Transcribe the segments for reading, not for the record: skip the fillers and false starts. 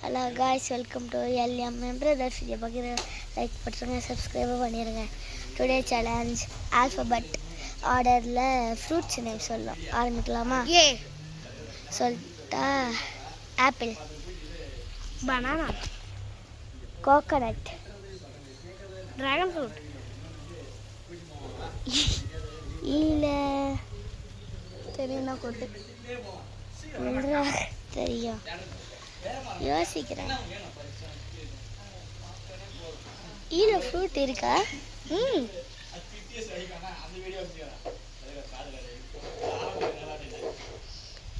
Hello guys, welcome to LM brothers. இதை பார்க்குற like பண்ணுறேங்க, சப்ஸ்கிரைபர் பண்ணிடுங்க. டுடே சேலஞ்ச் ஆல்ஃபபெட் ஆர்டரில் ஃப்ரூட்ஸ் நேம் சொல்லலாம். ஆரம்பிக்கலாமா? சொல்லிட்டா apple, banana, coconut, dragon fruit, இல்லை தெரியும்னா கொட்டு தெரியும், யோசிக்கிறேன். ஈல ஃப்ரூட் இருக்கா?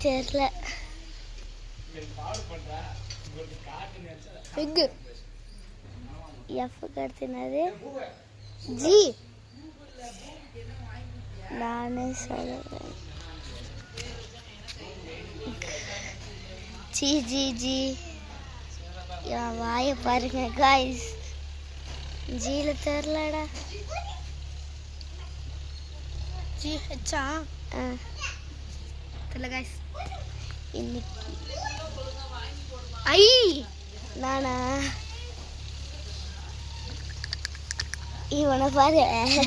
தெரியல. ஃபிக், எஃப் கடுத்துனது ஜி, நானே சொல்லுவேன். ஜி ஜி ஜி என் வாயை பாருங்க காய்ஸ், ஜியில் தெரிலடா. ஜி ஹெச்சா ஆ, தெரியல காய்ஸ். இன்னைக்கு ஐ நானா இவனை பாரு.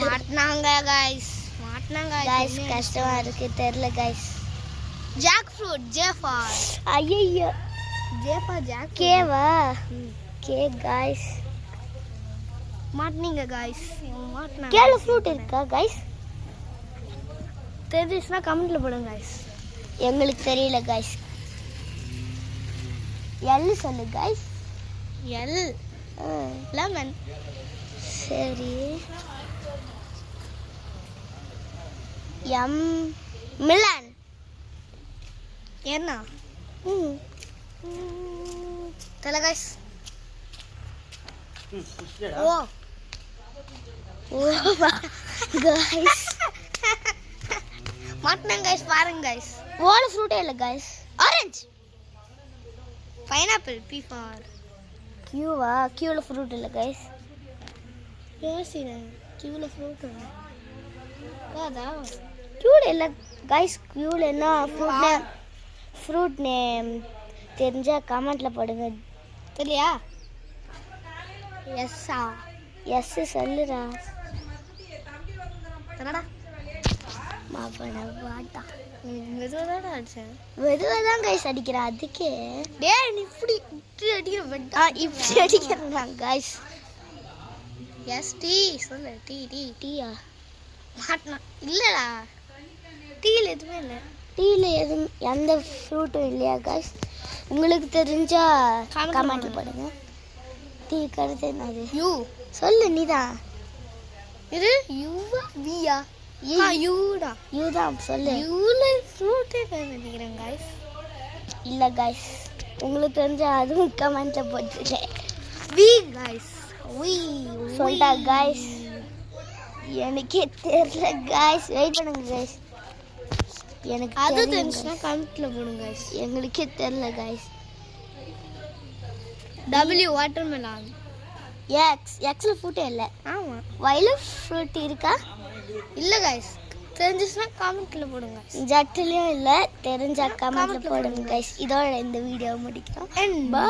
மாட்டினாங்க காய்ஸ், மாட்டினாங்க காய்ஸ் கஷ்டமா இருக்கு, தெரில காய்ஸ். ஜாக் ஃப்ரூட், ஜேஃபார், ஐயோ, ஜேஃபார் ஜாக் கேவா? K guys. மாட்டினீங்க காய்ஸ், மாட்டினாங்க. கேல ஃப்ரூட் இருக்கா காய்ஸ்? தெரிஞ்சுச்சுன்னா கமெண்ட்ல போடுங்க காய்ஸ். எங்களுக்கு தெரியல காய்ஸ். எல் சொல்லு காய்ஸ். எல் லெமன், சரி. M melon. என்ன தெரியல காய்ஸ். ஓ ஓ காய்ஸ், மாட்டினாங்க காய்ஸ், பாருங்க காய்ஸ். ஓல ஃப்ரூட்டே இல்லை guys. Orange, pineapple, P for கியூவா? கியூவில் ஃப்ரூட் இல்லை காய்ஸ். யோசினேன் கியூவில் ஃப்ரூட் காதா? கியூவில் இல்லை காய்ஸ். கியூவில் என்ன ஃப்ரூட் நேம்? ஃப்ரூட் நேம் தெரிஞ்சால் கமெண்ட்டில் போடுங்க. தெரியலையா? எஸ்ஸா? எஸ் சொல்லுடா. என்னடா மாப்பன வாட்டா. மெதுவாக தான் அடிச்சேன். மெதுவாக தான் காய்ஸ் அடிக்கிறேன். அதுக்கே டேய் நீ இப்படி அடிக்கிற. இப்படி அடிக்கிறேன் காய்ஸ். எஸ் டி சொல்லு. டி டி டீயா? மாட்டினா இல்லைடா, டீயில் எதுவுமே இல்லை. டீயில் எதுவும் எந்த ஃப்ரூட்டும் இல்லையா காய்ஸ்? உங்களுக்கு தெரிஞ்சா கமெண்ட்டில் போடுங்க. டீ கருத்து என்னது? யூ சொல்லு நீதான். இது யூவா வியா? யூடா. யூ தான் சொல்லு. யூவில் ஃப்ரூட்டே நினைக்கிறேன் காய்ஸ். இல்லை காய்ஸ், உங்களுக்கு தெரிஞ்சா அதுவும் கமெண்ட்டில் போட்டுருங்க. வி காய்ஸ். வி சொல்லிட்டா காய்ஸ். எனக்கே தெரியல காய்ஸ். வெயிட் பண்ணுங்க காய்ஸ். எனக்கு அது தெரியும் தெரிஞ்சுன்னா கமெண்ட்டில் போடுங்க காய்ஸ். எங்களுக்கே தெரியல காய்ஸ். W watermelon. எக்ஸில் ஃப்ரூட்டே இல்லை. ஆமாம். வயலு ஃப்ரூட் இருக்கா? இல்லை காய்ஸ், தெரிஞ்சிச்சுன்னா கமெண்ட்டில் போடுங்க. ஜட்டுலையும் இல்லை, தெரிஞ்சா கமெண்ட்டில் போடுங்க காய்ஸ். இதோட இந்த வீடியோ முடிக்கிறோம். பை.